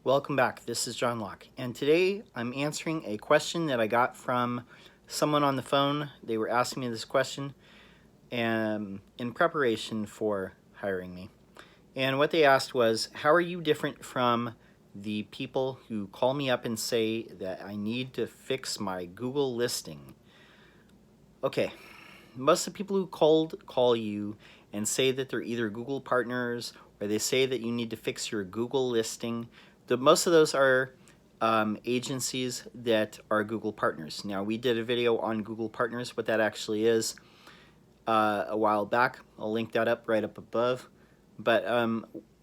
Welcome back. This is John Locke, and today I'm answering a question that I got from someone on the phone. They were asking me this question in preparation for hiring me. And what they asked was, how are you different from the people who call me up and say that I need to fix my Google listing? Okay, most of the people who call you and say that they're either Google partners or they say that you need to fix your Google listing, most of those are agencies that are Google partners. Now, we did a video on Google partners, what that actually is, a while back. I'll link that up right up above. But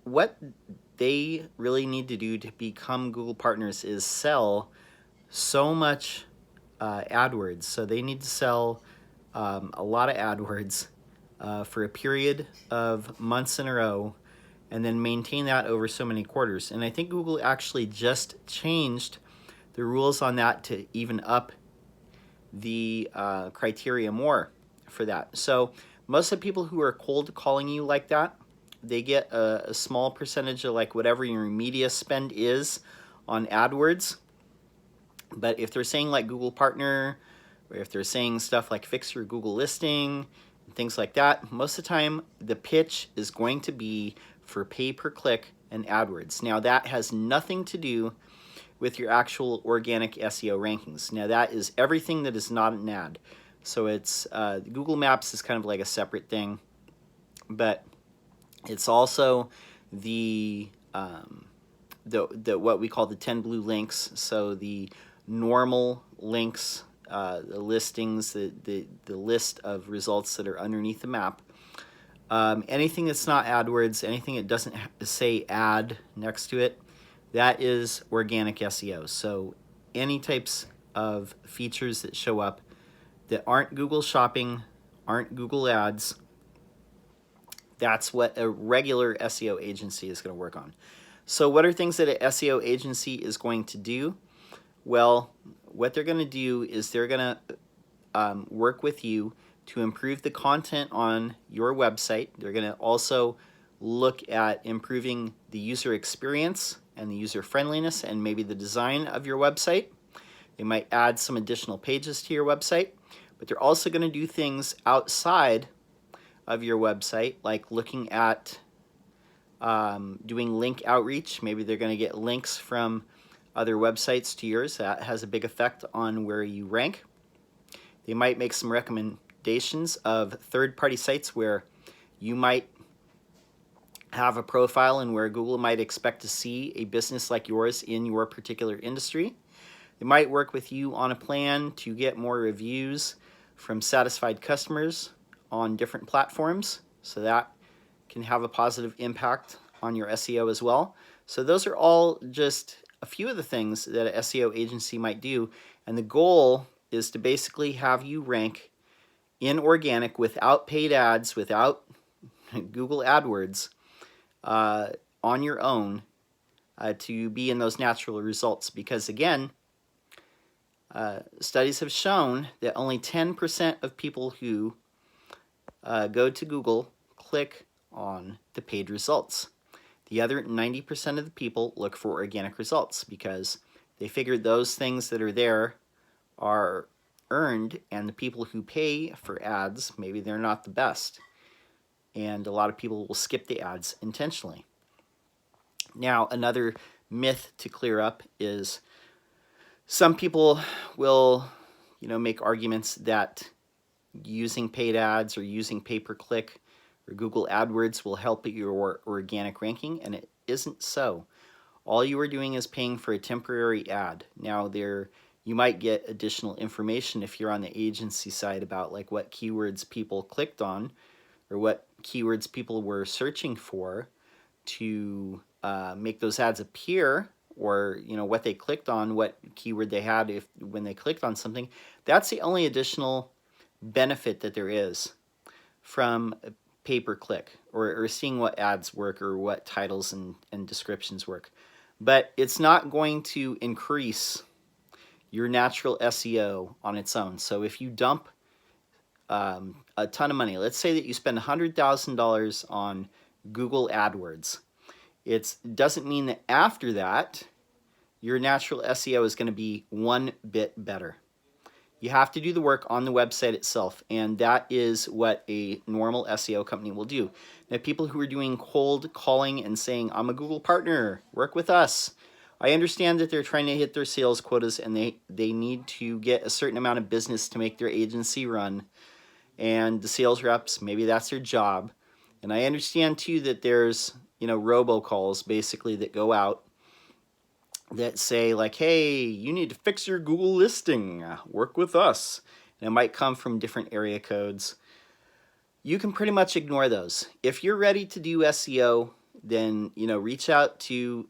what they really need to do to become Google partners is sell so much AdWords. So they need to sell a lot of AdWords for a period of months in a row and then maintain that over so many quarters. And I think Google actually just changed the rules on that to even up the criteria more for that. So most of the people who are cold calling you like that, they get a small percentage of like whatever your media spend is on AdWords. But if they're saying like Google partner, or if they're saying stuff like fix your Google listing, and things like that, most of the time the pitch is going to be for pay-per-click and AdWords. Now that has nothing to do with your actual organic SEO rankings. Now that is everything that is not an ad. So it's Google Maps is kind of like a separate thing, but it's also the what we call the 10 blue links. So the normal links, the listings, the list of results that are underneath the map. Anything that's not AdWords, anything that doesn't say ad next to it, that is organic SEO. So any types of features that show up that aren't Google Shopping, aren't Google Ads, that's what a regular SEO agency is going to work on. So what are things that an SEO agency is going to do? Well, what they're going to do is they're going to work with you to improve the content on your website. They're going to also look at improving the user experience and the user friendliness and maybe the design of your website. They might add some additional pages to your website, but they're also going to do things outside of your website, like looking at doing link outreach. Maybe they're going to get links from other websites to yours. That has a big effect on where you rank. They might make some recommendations of third-party sites where you might have a profile and where Google might expect to see a business like yours in your particular industry. They might work with you on a plan to get more reviews from satisfied customers on different platforms, so that can have a positive impact on your SEO as well. So those are all just a few of the things that an SEO agency might do, and the goal is to basically have you rank in organic without paid ads, without Google AdWords, on your own, to be in those natural results. Because again, studies have shown that only 10% of people who go to Google click on the paid results. The other 90% of the people look for organic results because they figured those things that are there are earned, and the people who pay for ads, maybe they're not the best. And a lot of people will skip the ads intentionally. Now, another myth to clear up is some people will, make arguments that using paid ads or using pay-per-click or Google AdWords will help your organic ranking, and it isn't so. All you are doing is paying for a temporary ad. Now, you might get additional information if you're on the agency side about like what keywords people clicked on or what keywords people were searching for to make those ads appear, or what they clicked on, what keyword they had when they clicked on something. That's the only additional benefit that there is from pay-per-click or seeing what ads work or what titles and descriptions work. But it's not going to increase your natural SEO on its own. So if you dump a ton of money, let's say that you spend $100,000 on Google AdWords, It doesn't mean that after that, your natural SEO is going to be one bit better. You have to do the work on the website itself, and that is what a normal SEO company will do. Now, people who are doing cold calling and saying, I'm a Google partner, work with us. I understand that they're trying to hit their sales quotas and they need to get a certain amount of business to make their agency run. And the sales reps, maybe that's their job. And I understand too that there's, robocalls basically that go out that say like, hey, you need to fix your Google listing, work with us. And it might come from different area codes. You can pretty much ignore those. If you're ready to do SEO, then reach out to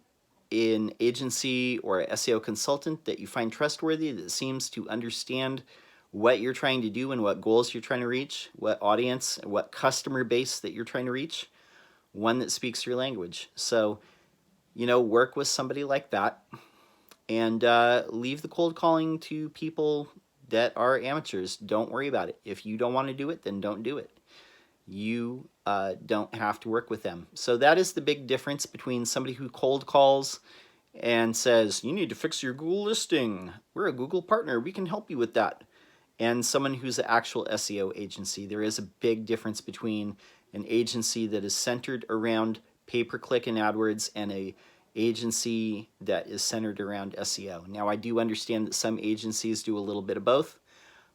an agency or an SEO consultant that you find trustworthy, that seems to understand what you're trying to do and what goals you're trying to reach, what audience, what customer base that you're trying to reach, one that speaks your language. So, work with somebody like that, and leave the cold calling to people that are amateurs. Don't worry about it. If you don't want to do it, then don't do it. You don't have to work with them. So that is the big difference between somebody who cold calls and says, you need to fix your Google listing. We're a Google partner. We can help you with that. And someone who's an actual SEO agency. There is a big difference between an agency that is centered around pay-per-click and AdWords and a agency that is centered around SEO. Now, I do understand that some agencies do a little bit of both,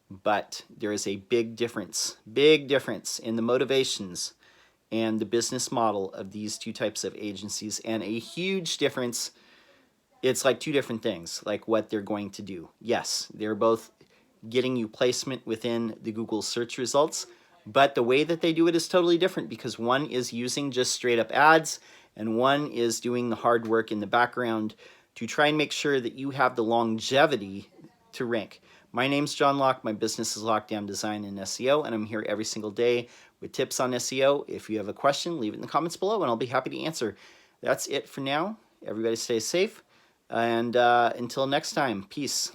but there is a big difference in the motivations and the business model of these two types of agencies, and a huge difference. It's like two different things, like what they're going to do. Yes, they're both getting you placement within the Google search results, but the way that they do it is totally different, because one is using just straight up ads and one is doing the hard work in the background to try and make sure that you have the longevity to rank. My name's John Locke. My business is Lockdown Design and SEO, and I'm here every single day with tips on SEO. If you have a question, leave it in the comments below, and I'll be happy to answer. That's it for now. Everybody stay safe, and until next time, peace.